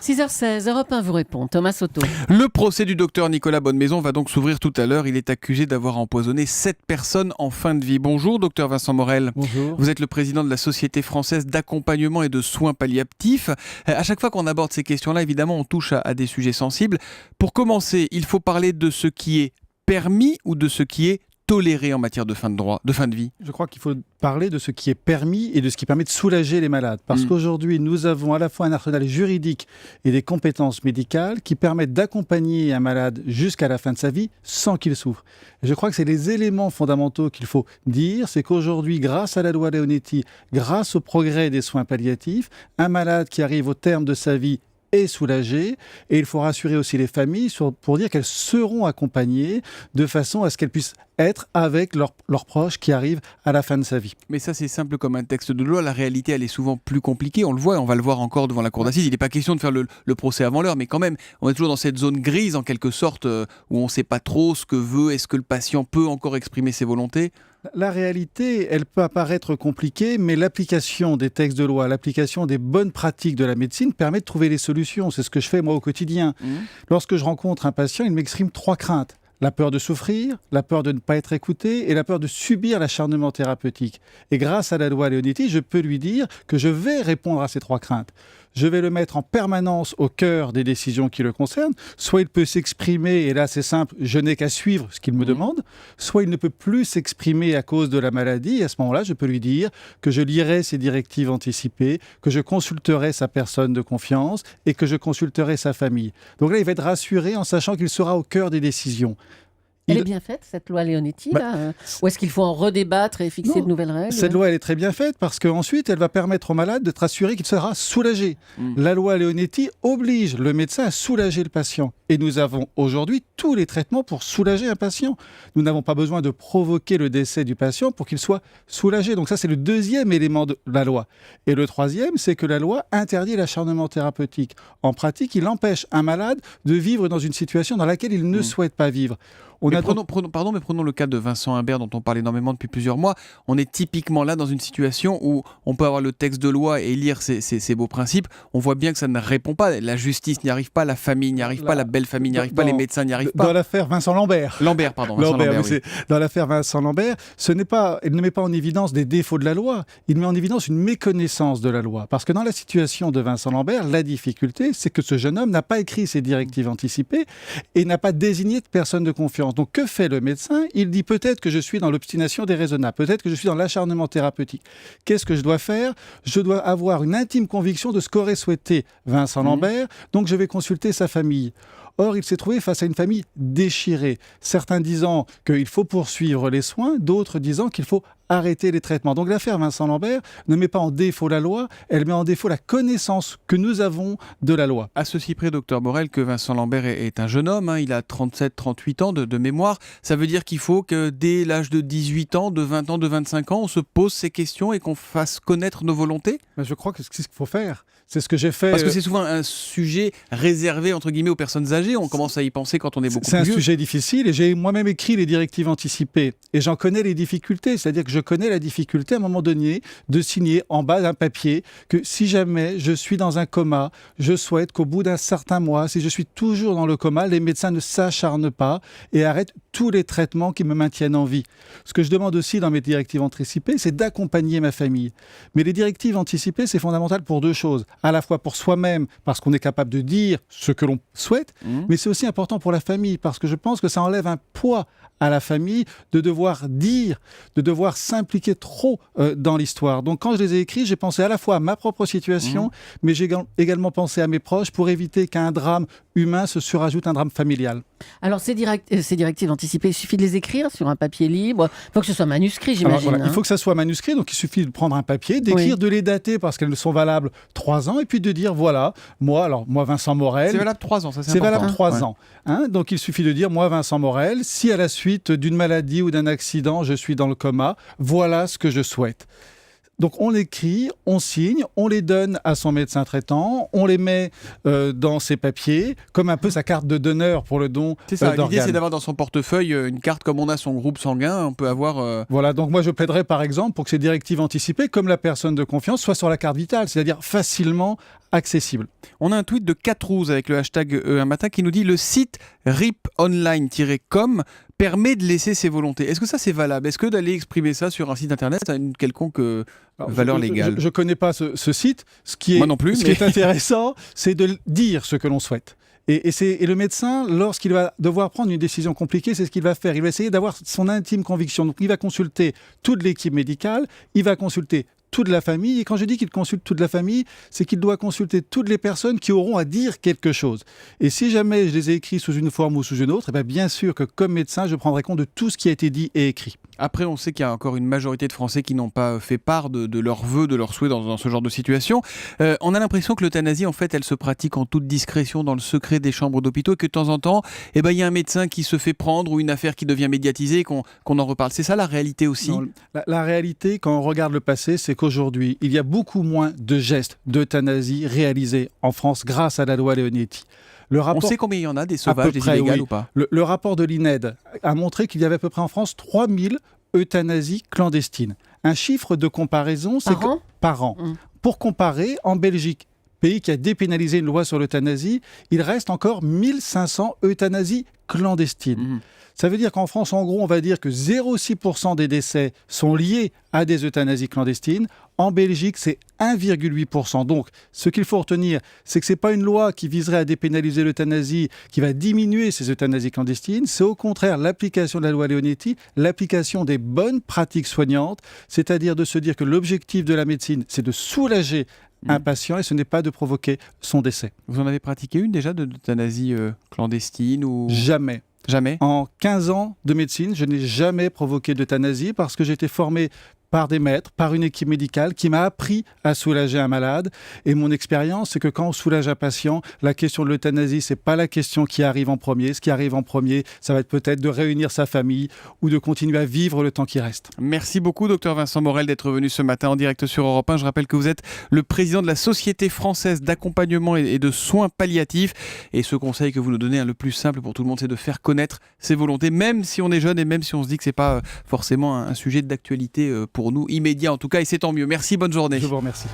6h16, Europe 1 vous répond. Thomas Soto. Le procès du docteur Nicolas Bonnemaison va donc s'ouvrir tout à l'heure. Il est accusé d'avoir empoisonné 7 personnes en fin de vie. Bonjour, docteur Vincent Morel. Bonjour. Vous êtes le président de la Société française d'accompagnement et de soins palliatifs. À chaque fois qu'on aborde ces questions-là, évidemment, on touche à des sujets sensibles. Pour commencer, il faut parler de ce qui est permis ou de ce qui est toléré en matière de fin de vie. Je crois qu'il faut parler de ce qui est permis et de ce qui permet de soulager les malades. Parce qu'aujourd'hui, nous avons à la fois un arsenal juridique et des compétences médicales qui permettent d'accompagner un malade jusqu'à la fin de sa vie sans qu'il souffre. Et je crois que c'est les éléments fondamentaux qu'il faut dire, c'est qu'aujourd'hui, grâce à la loi Leonetti, grâce au progrès des soins palliatifs, un malade qui arrive au terme de sa vie est soulagé, et il faut rassurer aussi les familles pour dire qu'elles seront accompagnées de façon à ce qu'elles puissent être avec leurs proches qui arrivent à la fin de sa vie. Mais ça, c'est simple comme un texte de loi. La réalité, elle est souvent plus compliquée. On le voit et on va le voir encore devant la cour d'assises. Il n'est pas question de faire le procès avant l'heure, mais quand même, on est toujours dans cette zone grise, en quelque sorte, où on ne sait pas trop ce que veut. Est-ce que le patient peut encore exprimer ses volontés ? La réalité, elle peut apparaître compliquée, mais l'application des textes de loi, l'application des bonnes pratiques de la médecine permet de trouver les solutions. C'est ce que je fais moi au quotidien. Lorsque je rencontre un patient, il m'exprime 3 craintes. La peur de souffrir, la peur de ne pas être écouté et la peur de subir l'acharnement thérapeutique. Et grâce à la loi Leonetti, je peux lui dire que je vais répondre à ces 3 craintes. Je vais le mettre en permanence au cœur des décisions qui le concernent. Soit il peut s'exprimer, et là c'est simple, je n'ai qu'à suivre ce qu'il me demande. Soit il ne peut plus s'exprimer à cause de la maladie. Et à ce moment-là, je peux lui dire que je lirai ses directives anticipées, que je consulterai sa personne de confiance et que je consulterai sa famille. Donc là, il va être rassuré en sachant qu'il sera au cœur des décisions. Elle est bien faite, cette loi Leonetti, là ou est-ce qu'il faut en redébattre et fixer de nouvelles règles ? Cette loi, elle est très bien faite parce qu'ensuite, elle va permettre au malade d'être assuré qu'il sera soulagé. La loi Leonetti oblige le médecin à soulager le patient. Et nous avons aujourd'hui tous les traitements pour soulager un patient. Nous n'avons pas besoin de provoquer le décès du patient pour qu'il soit soulagé. Donc ça, c'est le deuxième élément de la loi. Et le troisième, c'est que la loi interdit l'acharnement thérapeutique. En pratique, il empêche un malade de vivre dans une situation dans laquelle il ne souhaite pas vivre. Prenons le cas de Vincent Imbert dont on parle énormément depuis plusieurs mois. On est typiquement là dans une situation où on peut avoir le texte de loi et lire ces beaux principes. On voit bien que ça ne répond pas. La justice n'y arrive pas, la famille n'y arrive pas, la belle famille n'y arrive pas, les médecins n'y arrivent pas. Dans l'affaire Vincent Lambert. Oui. Dans l'affaire Vincent Lambert, il ne met pas en évidence des défauts de la loi. Il met en évidence une méconnaissance de la loi. Parce que dans la situation de Vincent Lambert, la difficulté, c'est que ce jeune homme n'a pas écrit ses directives anticipées et n'a pas désigné de personne de confiance. Donc que fait le médecin ? Il dit peut-être que je suis dans l'obstination déraisonnable, peut-être que je suis dans l'acharnement thérapeutique. Qu'est-ce que je dois faire ? Je dois avoir une intime conviction de ce qu'aurait souhaité Vincent Lambert, donc je vais consulter sa famille. Or, il s'est trouvé face à une famille déchirée. Certains disant qu'il faut poursuivre les soins, d'autres disant qu'il faut arrêter les traitements. Donc l'affaire Vincent Lambert ne met pas en défaut la loi, elle met en défaut la connaissance que nous avons de la loi. À ceci près, docteur Morel, que Vincent Lambert est un jeune homme, il a 37-38 ans de mémoire. Ça veut dire qu'il faut que dès l'âge de 18 ans, de 20 ans, de 25 ans, on se pose ces questions et qu'on fasse connaître nos volontés ? Je crois que c'est ce qu'il faut faire. C'est ce que j'ai fait. Parce que c'est souvent un sujet réservé, entre guillemets, aux personnes âgées. On commence à y penser quand on est beaucoup plus vieux. C'est un sujet difficile et j'ai moi-même écrit les directives anticipées. Et j'en connais les difficultés. C'est-à-dire que je connais la difficulté, à un moment donné, de signer en bas d'un papier que si jamais je suis dans un coma, je souhaite qu'au bout d'un certain mois, si je suis toujours dans le coma, les médecins ne s'acharnent pas et arrêtent tous les traitements qui me maintiennent en vie. Ce que je demande aussi dans mes directives anticipées, c'est d'accompagner ma famille. Mais les directives anticipées, c'est fondamental pour 2 choses. À la fois pour soi-même, parce qu'on est capable de dire ce que l'on souhaite, mais c'est aussi important pour la famille, parce que je pense que ça enlève un poids à la famille de devoir dire, de devoir s'impliquer trop dans l'histoire. Donc quand je les ai écrits, j'ai pensé à la fois à ma propre situation, mais j'ai également pensé à mes proches pour éviter qu'un drame humain se surajoute un drame familial. Alors ces directives anticipées, il suffit de les écrire sur un papier libre. Il faut que ce soit manuscrit, j'imagine. Voilà, il faut que ça soit manuscrit, donc il suffit de prendre un papier, d'écrire, de les dater parce qu'elles sont valables 3 ans, et puis de dire voilà, moi Vincent Morel. C'est valable 3 ans, ça c'est important. important. Valable 3 ans. Donc il suffit de dire moi Vincent Morel, si à la suite d'une maladie ou d'un accident je suis dans le coma, voilà ce que je souhaite. Donc on l'écrit, on signe, on les donne à son médecin traitant, on les met dans ses papiers, comme un peu sa carte de donneur pour le don C'est ça, d'organes. l'idée c'est d'avoir dans son portefeuille une carte comme on a son groupe sanguin, on peut avoir... Voilà, donc moi je plaiderais par exemple pour que ces directives anticipées, comme la personne de confiance, soient sur la carte vitale, c'est-à-dire facilement accessible. On a un tweet de Catrouz avec le hashtag un matin qui nous dit: le site riponline-com permet de laisser ses volontés. Est-ce que ça c'est valable? Est-ce que d'aller exprimer ça sur un site internet a une quelconque valeur légale? Je ne connais pas ce site. Moi non plus. Ce qui est intéressant, c'est de dire ce que l'on souhaite. Et le médecin, lorsqu'il va devoir prendre une décision compliquée, c'est ce qu'il va faire. Il va essayer d'avoir son intime conviction. Donc il va consulter toute l'équipe médicale, il va consulter toute la famille. Et quand je dis qu'il consulte toute la famille, c'est qu'il doit consulter toutes les personnes qui auront à dire quelque chose. Et si jamais je les ai écrits sous une forme ou sous une autre, bien sûr que comme médecin, je prendrai compte de tout ce qui a été dit et écrit. Après, on sait qu'il y a encore une majorité de Français qui n'ont pas fait part de leurs vœux, de leurs souhaits dans ce genre de situation. On a l'impression que l'euthanasie, en fait, elle se pratique en toute discrétion dans le secret des chambres d'hôpitaux et que de temps en temps, il y a un médecin qui se fait prendre ou une affaire qui devient médiatisée et qu'on en reparle. C'est ça la réalité aussi? Non, la réalité, quand on regarde le passé, c'est qu'aujourd'hui, il y a beaucoup moins de gestes d'euthanasie réalisés en France grâce à la loi Leonetti. On sait combien il y en a, des sauvages, des illégales ou pas? Le rapport de l'INED a montré qu'il y avait à peu près en France 3000 euthanasies clandestines. Un chiffre de comparaison, c'est par an. Pour comparer, en Belgique, pays qui a dépénalisé une loi sur l'euthanasie, il reste encore 1500 euthanasies clandestines. Ça veut dire qu'en France, en gros, on va dire que 0,6% des décès sont liés à des euthanasies clandestines. En Belgique, c'est 1,8%. Donc, ce qu'il faut retenir, c'est que ce n'est pas une loi qui viserait à dépénaliser l'euthanasie, qui va diminuer ces euthanasies clandestines. C'est au contraire l'application de la loi Leonetti, l'application des bonnes pratiques soignantes, c'est-à-dire de se dire que l'objectif de la médecine, c'est de soulager un patient et ce n'est pas de provoquer son décès. Vous en avez pratiqué une déjà d'euthanasie clandestine ou... Jamais. Jamais? En 15 ans de médecine, je n'ai jamais provoqué d'euthanasie parce que j'ai été formé par des maîtres, par une équipe médicale qui m'a appris à soulager un malade. Et mon expérience, c'est que quand on soulage un patient, la question de l'euthanasie, c'est pas la question qui arrive en premier. Ce qui arrive en premier, ça va être peut-être de réunir sa famille ou de continuer à vivre le temps qui reste. Merci beaucoup, docteur Vincent Morel, d'être venu ce matin en direct sur Europe 1. Je rappelle que vous êtes le président de la Société française d'accompagnement et de soins palliatifs. Et ce conseil que vous nous donnez, le plus simple pour tout le monde, c'est de faire connaître ses volontés, même si on est jeune et même si on se dit que c'est pas forcément un sujet d'actualité pour nous, immédiat en tout cas, et c'est tant mieux. Merci, bonne journée. Je vous remercie.